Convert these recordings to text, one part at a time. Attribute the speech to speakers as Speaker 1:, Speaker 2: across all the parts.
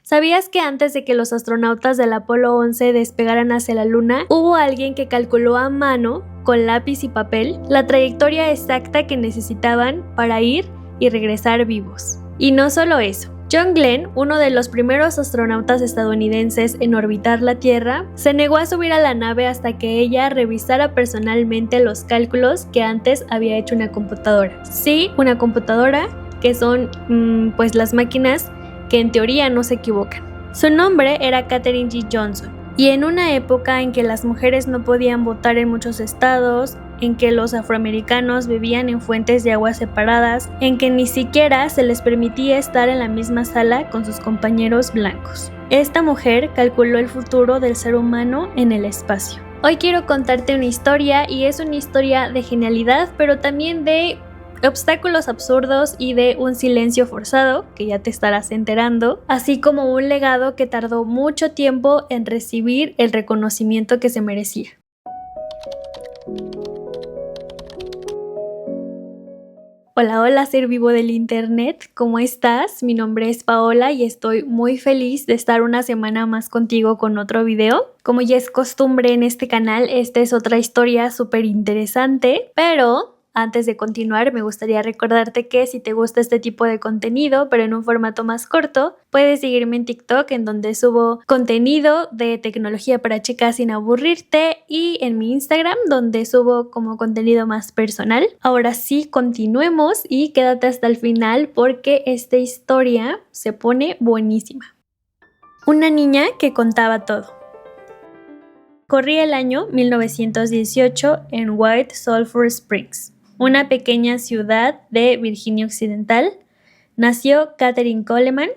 Speaker 1: ¿Sabías que antes de que los astronautas del Apolo 11 despegaran hacia la Luna, hubo alguien que calculó a mano, con lápiz y papel, la trayectoria exacta que necesitaban para ir y regresar vivos? Y no solo eso. John Glenn, uno de los primeros astronautas estadounidenses en orbitar la Tierra, se negó a subir a la nave hasta que ella revisara personalmente los cálculos que antes había hecho una computadora. Sí, una computadora, que son pues las máquinas que en teoría no se equivocan. Su nombre era Katherine G. Johnson, y en una época en que las mujeres no podían votar en muchos estados, en que los afroamericanos vivían en fuentes de agua separadas, en que ni siquiera se les permitía estar en la misma sala con sus compañeros blancos. Esta mujer calculó el futuro del ser humano en el espacio. Hoy quiero contarte una historia, y es una historia de genialidad, pero también de obstáculos absurdos y de un silencio forzado, que ya te estarás enterando, así como un legado que tardó mucho tiempo en recibir el reconocimiento que se merecía. Hola, ser vivo del internet, ¿cómo estás? Mi nombre es Paola y estoy muy feliz de estar una semana más contigo con otro video. Como ya es costumbre en este canal, esta es otra historia súper interesante, pero antes de continuar, me gustaría recordarte que si te gusta este tipo de contenido, pero en un formato más corto, puedes seguirme en TikTok, en donde subo contenido de tecnología para chicas sin aburrirte, y en mi Instagram, donde subo como contenido más personal. Ahora sí, continuemos y quédate hasta el final porque esta historia se pone buenísima. Una niña que contaba todo. Corría el año 1918 en White Sulphur Springs, una pequeña ciudad de Virginia Occidental. Nació Katherine Coleman,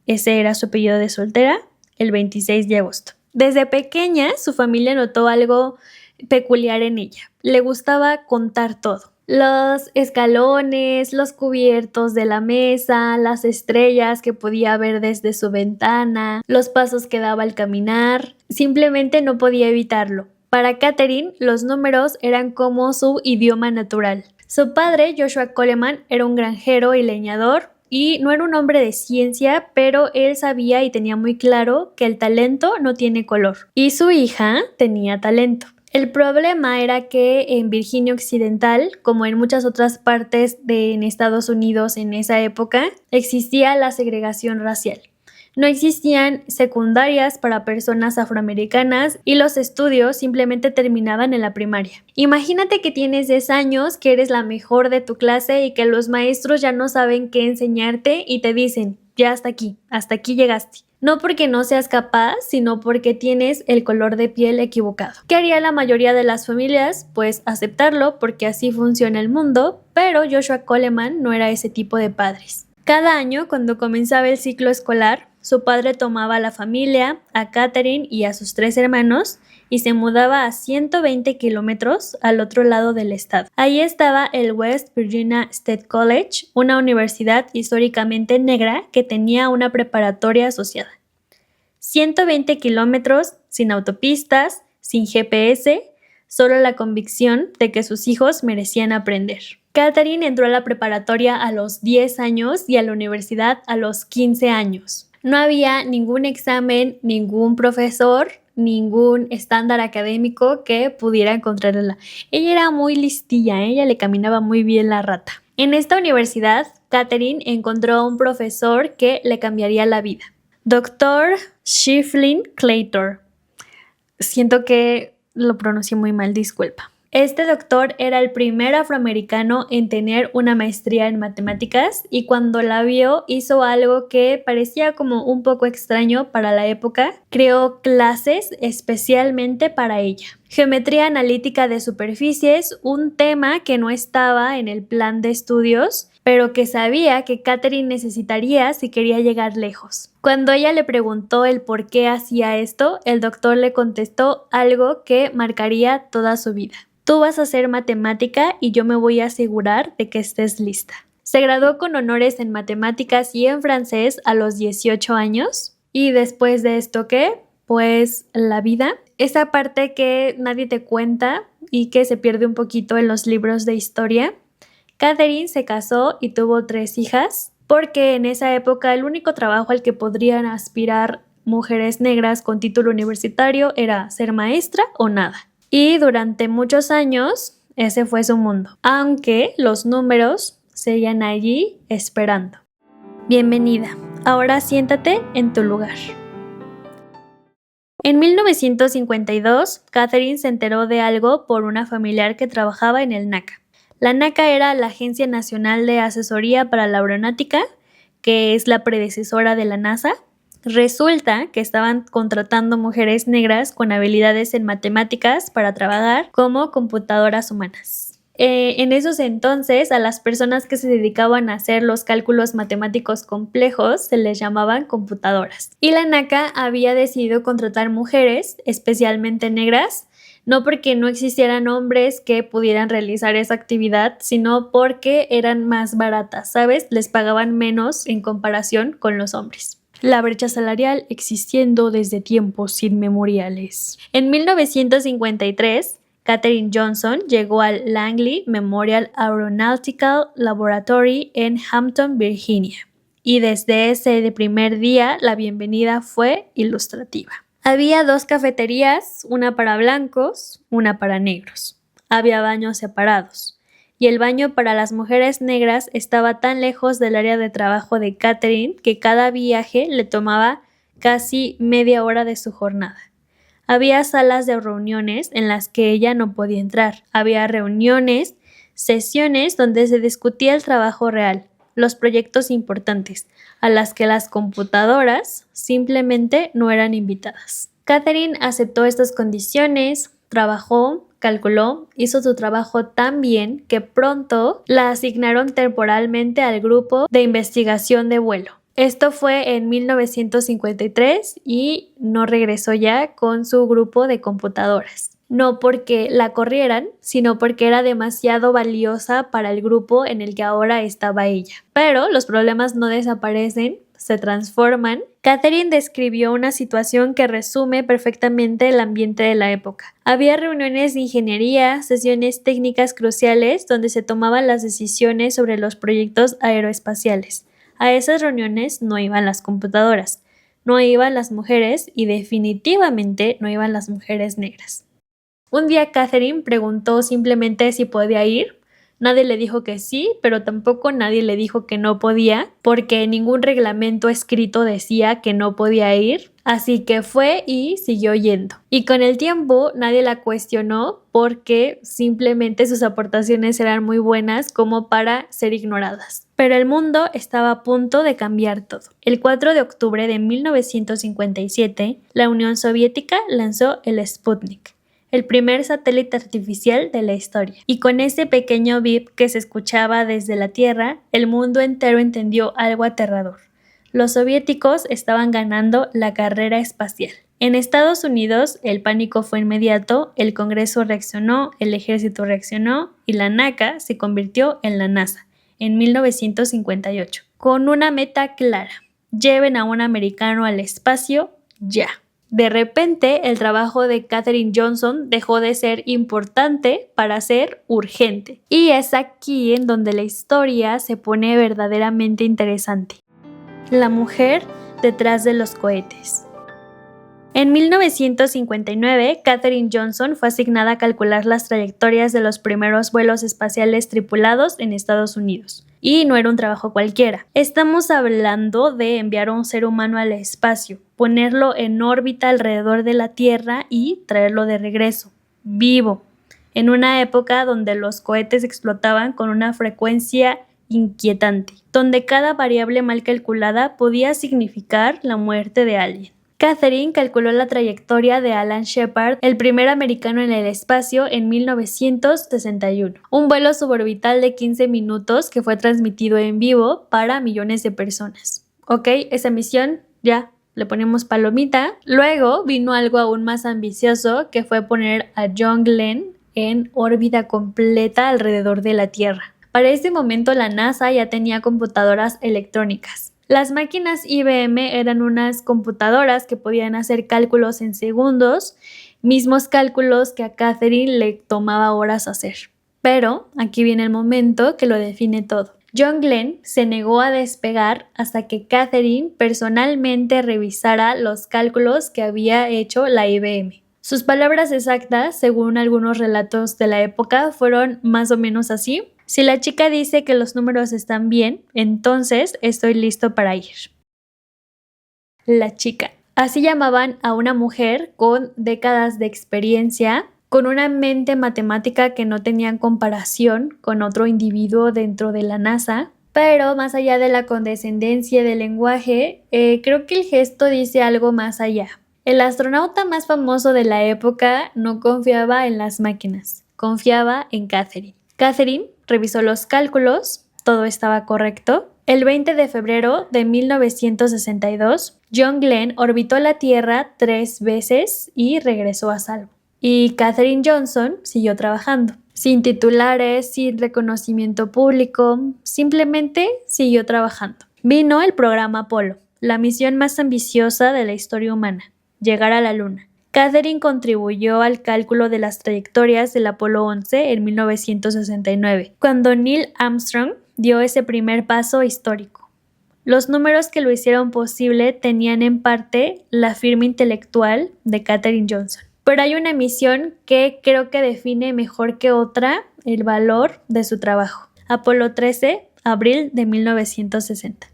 Speaker 1: ese era su apellido de soltera, el 26 de agosto. Desde pequeña, su familia notó algo peculiar en ella. Le gustaba contar todo. Los escalones, los cubiertos de la mesa, las estrellas que podía ver desde su ventana, los pasos que daba al caminar. Simplemente no podía evitarlo. Para Katherine, los números eran como su idioma natural. Su padre, Joshua Coleman, era un granjero y leñador, y no era un hombre de ciencia, pero él sabía y tenía muy claro que el talento no tiene color. Y su hija tenía talento. El problema era que en Virginia Occidental, como en muchas otras partes en Estados Unidos en esa época, existía la segregación racial. No existían secundarias para personas afroamericanas y los estudios simplemente terminaban en la primaria. Imagínate que tienes 10 años, que eres la mejor de tu clase y que los maestros ya no saben qué enseñarte y te dicen, ya hasta aquí llegaste. No porque no seas capaz, sino porque tienes el color de piel equivocado. ¿Qué haría la mayoría de las familias? Pues aceptarlo, porque así funciona el mundo, pero Joshua Coleman no era ese tipo de padres. Cada año, cuando comenzaba el ciclo escolar, su padre tomaba a la familia, a Katherine y a sus 3 hermanos, y se mudaba a 120 kilómetros al otro lado del estado. Ahí estaba el West Virginia State College, una universidad históricamente negra que tenía una preparatoria asociada. 120 kilómetros, sin autopistas, sin GPS, solo la convicción de que sus hijos merecían aprender. Katherine entró a la preparatoria a los 10 años y a la universidad a los 15 años. No había ningún examen, ningún profesor, ningún estándar académico que pudiera encontrarla. Ella era muy listilla, ella le caminaba muy bien la rata. En esta universidad, Katherine encontró a un profesor que le cambiaría la vida. Dr. Shiflin Claytor. Siento que lo pronuncié muy mal, disculpa. Este doctor era el primer afroamericano en tener una maestría en matemáticas, y cuando la vio hizo algo que parecía como un poco extraño para la época. Creó clases especialmente para ella. Geometría analítica de superficies, un tema que no estaba en el plan de estudios, pero que sabía que Katherine necesitaría si quería llegar lejos. Cuando ella le preguntó el por qué hacía esto, el doctor le contestó algo que marcaría toda su vida. Tú vas a hacer matemática y yo me voy a asegurar de que estés lista. Se graduó con honores en matemáticas y en francés a los 18 años. Y después de esto, ¿qué? Pues la vida. Esa parte que nadie te cuenta y que se pierde un poquito en los libros de historia. Katherine se casó y tuvo 3 hijas. porque en esa época el único trabajo al que podrían aspirar mujeres negras con título universitario era ser maestra o nada. Y durante muchos años ese fue su mundo, aunque los números seguían allí esperando. Bienvenida, ahora siéntate en tu lugar. En 1952, Catherine se enteró de algo por una familiar que trabajaba en el NACA. La NACA era la Agencia Nacional de Asesoría para la Aeronáutica, que es la predecesora de la NASA. Resulta que estaban contratando mujeres negras con habilidades en matemáticas para trabajar como computadoras humanas. En esos entonces, a las personas que se dedicaban a hacer los cálculos matemáticos complejos se les llamaban computadoras. Y la NACA había decidido contratar mujeres, especialmente negras, no porque no existieran hombres que pudieran realizar esa actividad, sino porque eran más baratas, ¿sabes? Les pagaban menos en comparación con los hombres. La brecha salarial existiendo desde tiempos inmemoriales. En 1953, Katherine Johnson llegó al Langley Memorial Aeronautical Laboratory en Hampton, Virginia, y desde ese primer día la bienvenida fue ilustrativa. Había 2 cafeterías, una para blancos, una para negros. Había baños separados, y el baño para las mujeres negras estaba tan lejos del área de trabajo de Katherine que cada viaje le tomaba casi media hora de su jornada. Había salas de reuniones en las que ella no podía entrar. Había reuniones, sesiones donde se discutía el trabajo real, los proyectos importantes, a las que las computadoras simplemente no eran invitadas. Katherine aceptó estas condiciones, trabajó, calculó, hizo su trabajo tan bien que pronto la asignaron temporalmente al grupo de investigación de vuelo. Esto fue en 1953 y no regresó ya con su grupo de computadoras. No porque la corrieran, sino porque era demasiado valiosa para el grupo en el que ahora estaba ella. Pero los problemas no desaparecen, se transforman. Katherine describió una situación que resume perfectamente el ambiente de la época. Había reuniones de ingeniería, sesiones técnicas cruciales donde se tomaban las decisiones sobre los proyectos aeroespaciales. A esas reuniones no iban las computadoras, no iban las mujeres y definitivamente no iban las mujeres negras. Un día Katherine preguntó simplemente si podía ir. Nadie le dijo que sí, pero tampoco nadie le dijo que no podía, porque ningún reglamento escrito decía que no podía ir, así que fue y siguió yendo. Y con el tiempo nadie la cuestionó porque simplemente sus aportaciones eran muy buenas como para ser ignoradas. Pero el mundo estaba a punto de cambiar todo. El 4 de octubre de 1957, la Unión Soviética lanzó el Sputnik, el primer satélite artificial de la historia. Y con ese pequeño bip que se escuchaba desde la Tierra, el mundo entero entendió algo aterrador. Los soviéticos estaban ganando la carrera espacial. En Estados Unidos, el pánico fue inmediato, el Congreso reaccionó, el ejército reaccionó y la NACA se convirtió en la NASA en 1958, con una meta clara: lleven a un americano al espacio ya. De repente, el trabajo de Katherine Johnson dejó de ser importante para ser urgente. Y es aquí en donde la historia se pone verdaderamente interesante. La mujer detrás de los cohetes. En 1959, Katherine Johnson fue asignada a calcular las trayectorias de los primeros vuelos espaciales tripulados en Estados Unidos. Y no era un trabajo cualquiera. Estamos hablando de enviar a un ser humano al espacio, ponerlo en órbita alrededor de la Tierra y traerlo de regreso, vivo, en una época donde los cohetes explotaban con una frecuencia inquietante, donde cada variable mal calculada podía significar la muerte de alguien. Katherine calculó la trayectoria de Alan Shepard, el primer americano en el espacio, en 1961. Un vuelo suborbital de 15 minutos que fue transmitido en vivo para millones de personas. Ok, esa misión ya le ponemos palomita. Luego vino algo aún más ambicioso, que fue poner a John Glenn en órbita completa alrededor de la Tierra. Para ese momento la NASA ya tenía computadoras electrónicas. Las máquinas IBM eran unas computadoras que podían hacer cálculos en segundos, mismos cálculos que a Katherine le tomaba horas hacer. Pero aquí viene el momento que lo define todo. John Glenn se negó a despegar hasta que Catherine personalmente revisara los cálculos que había hecho la IBM. Sus palabras exactas, según algunos relatos de la época, fueron más o menos así: si la chica dice que los números están bien, entonces estoy listo para ir. La chica. Así llamaban a una mujer con décadas de experiencia, con una mente matemática que no tenía comparación con otro individuo dentro de la NASA. Pero más allá de la condescendencia del lenguaje, creo que el gesto dice algo más allá. El astronauta más famoso de la época no confiaba en las máquinas, confiaba en Catherine. Catherine revisó los cálculos, todo estaba correcto. El 20 de febrero de 1962, John Glenn orbitó la Tierra 3 veces y regresó a salvo. Y Katherine Johnson siguió trabajando, sin titulares, sin reconocimiento público, simplemente siguió trabajando. Vino el programa Apolo, la misión más ambiciosa de la historia humana: llegar a la Luna. Catherine contribuyó al cálculo de las trayectorias del Apolo 11 en 1969, cuando Neil Armstrong dio ese primer paso histórico. Los números que lo hicieron posible tenían en parte la firma intelectual de Katherine Johnson. Pero hay una misión que creo que define mejor que otra el valor de su trabajo. Apolo 13, abril de 1960.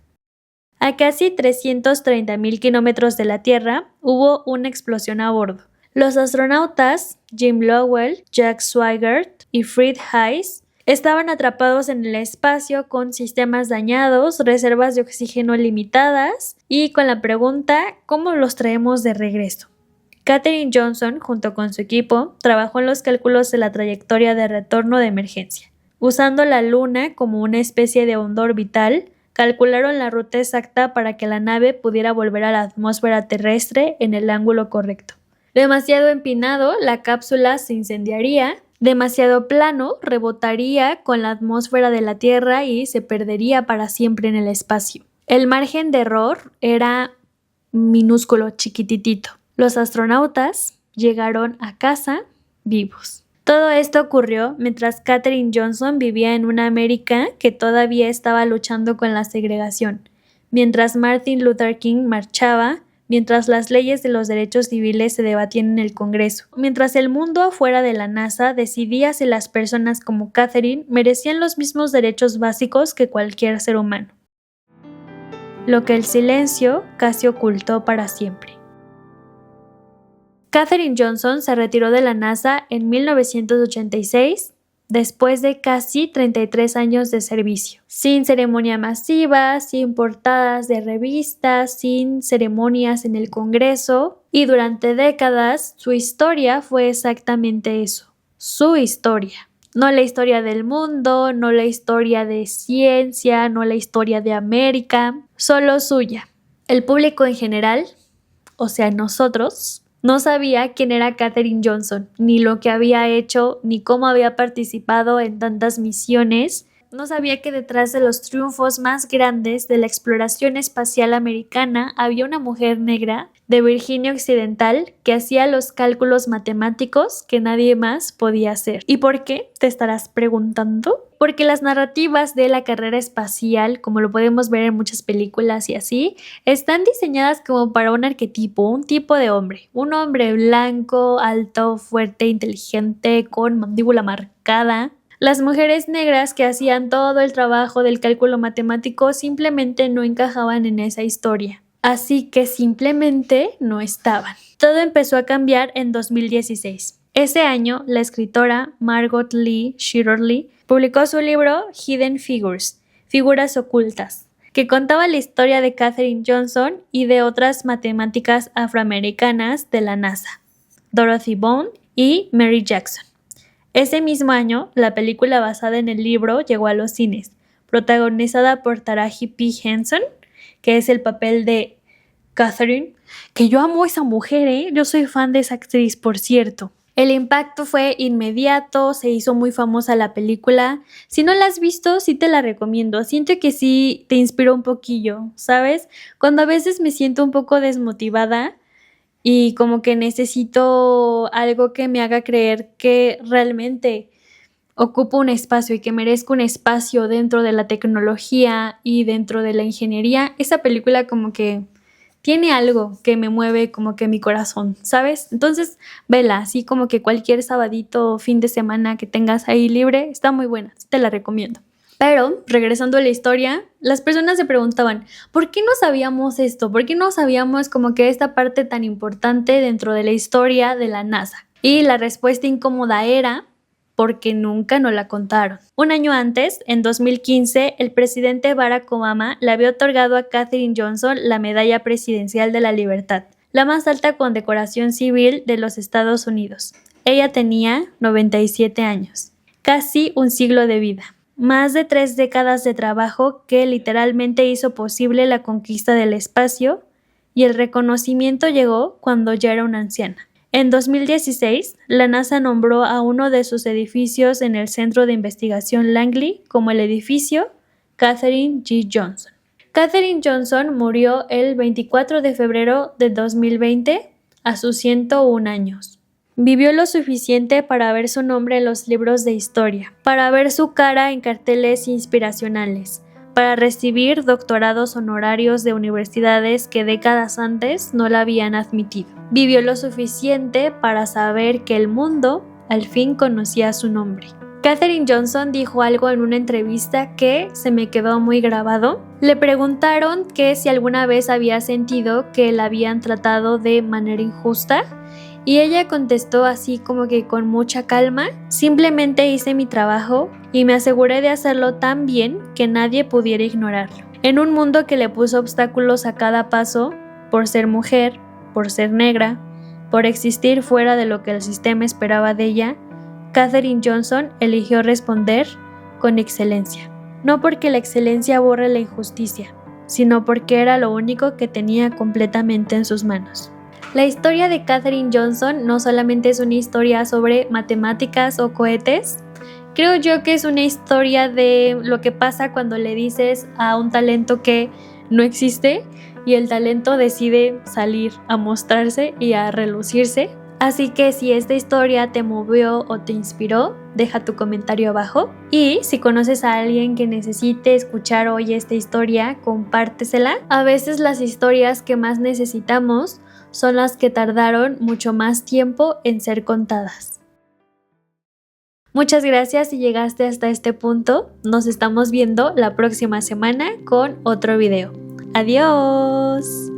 Speaker 1: A casi 330,000 kilómetros de la Tierra hubo una explosión a bordo. Los astronautas Jim Lovell, Jack Swigert y Fred Haise estaban atrapados en el espacio con sistemas dañados, reservas de oxígeno limitadas y con la pregunta: ¿cómo los traemos de regreso? Katherine Johnson, junto con su equipo, trabajó en los cálculos de la trayectoria de retorno de emergencia. Usando la Luna como una especie de onda orbital, calcularon la ruta exacta para que la nave pudiera volver a la atmósfera terrestre en el ángulo correcto. Demasiado empinado, la cápsula se incendiaría. Demasiado plano, rebotaría con la atmósfera de la Tierra y se perdería para siempre en el espacio. El margen de error era minúsculo, chiquititito. Los astronautas llegaron a casa vivos. Todo esto ocurrió mientras Katherine Johnson vivía en una América que todavía estaba luchando con la segregación, mientras Martin Luther King marchaba, mientras las leyes de los derechos civiles se debatían en el Congreso, mientras el mundo afuera de la NASA decidía si las personas como Katherine merecían los mismos derechos básicos que cualquier ser humano. Lo que el silencio casi ocultó para siempre. Katherine Johnson se retiró de la NASA en 1986, después de casi 33 años de servicio, sin ceremonia masiva, sin portadas de revistas, sin ceremonias en el Congreso, y durante décadas su historia fue exactamente eso, su historia. No la historia del mundo, no la historia de ciencia, no la historia de América, solo suya. El público en general, o sea nosotros, no sabía quién era Katherine Johnson, ni lo que había hecho, ni cómo había participado en tantas misiones. No sabía que detrás de los triunfos más grandes de la exploración espacial americana había una mujer negra de Virginia Occidental que hacía los cálculos matemáticos que nadie más podía hacer. ¿Y por qué? Te estarás preguntando. Porque las narrativas de la carrera espacial, como lo podemos ver en muchas películas y así, están diseñadas como para un arquetipo, un tipo de hombre. Un hombre blanco, alto, fuerte, inteligente, con mandíbula marcada. Las mujeres negras que hacían todo el trabajo del cálculo matemático simplemente no encajaban en esa historia. Así que simplemente no estaban. Todo empezó a cambiar en 2016. Ese año, la escritora Margot Lee Shetterly publicó su libro Hidden Figures, Figuras Ocultas, que contaba la historia de Katherine Johnson y de otras matemáticas afroamericanas de la NASA, Dorothy Bond y Mary Jackson. Ese mismo año, la película basada en el libro llegó a los cines, protagonizada por Taraji P. Henson, que es el papel de Katherine, que yo amo a esa mujer, yo soy fan de esa actriz, por cierto. El impacto fue inmediato, se hizo muy famosa la película. Si no la has visto, sí te la recomiendo. Siento que sí te inspiró un poquillo, ¿sabes? Cuando a veces me siento un poco desmotivada y como que necesito algo que me haga creer que realmente ocupo un espacio y que merezco un espacio dentro de la tecnología y dentro de la ingeniería, esa película como que tiene algo que me mueve como que mi corazón, ¿sabes? Entonces, vela, así como que cualquier sabadito o fin de semana que tengas ahí libre, está muy buena, sí te la recomiendo. Pero, regresando a la historia, las personas se preguntaban, ¿por qué no sabíamos esto? ¿Por qué no sabíamos como que esta parte tan importante dentro de la historia de la NASA? Y la respuesta incómoda era, porque nunca nos la contaron. Un año antes, en 2015, el presidente Barack Obama le había otorgado a Katherine Johnson la Medalla Presidencial de la Libertad, la más alta condecoración civil de los Estados Unidos. Ella tenía 97 años, casi un siglo de vida. Más de 3 décadas de trabajo que literalmente hizo posible la conquista del espacio, y el reconocimiento llegó cuando ya era una anciana. En 2016, la NASA nombró a uno de sus edificios en el Centro de Investigación Langley como el edificio Katherine G. Johnson. Katherine Johnson murió el 24 de febrero de 2020 a sus 101 años. Vivió lo suficiente para ver su nombre en los libros de historia, para ver su cara en carteles inspiracionales, para recibir doctorados honorarios de universidades que décadas antes no la habían admitido. Vivió lo suficiente para saber que el mundo al fin conocía su nombre. Katherine Johnson dijo algo en una entrevista que se me quedó muy grabado. Le preguntaron que si alguna vez había sentido que la habían tratado de manera injusta, y ella contestó así como que con mucha calma: simplemente hice mi trabajo y me aseguré de hacerlo tan bien que nadie pudiera ignorarlo. En un mundo que le puso obstáculos a cada paso, por ser mujer, por ser negra, por existir fuera de lo que el sistema esperaba de ella, Katherine Johnson eligió responder con excelencia. No porque la excelencia borre la injusticia, sino porque era lo único que tenía completamente en sus manos. La historia de Katherine Johnson no solamente es una historia sobre matemáticas o cohetes, creo yo que es una historia de lo que pasa cuando le dices a un talento que no existe y el talento decide salir a mostrarse y a relucirse. Así que si esta historia te movió o te inspiró, deja tu comentario abajo. Y si conoces a alguien que necesite escuchar hoy esta historia, compártesela. A veces las historias que más necesitamos son las que tardaron mucho más tiempo en ser contadas. Muchas gracias si llegaste hasta este punto. Nos estamos viendo la próxima semana con otro video. ¡Adiós!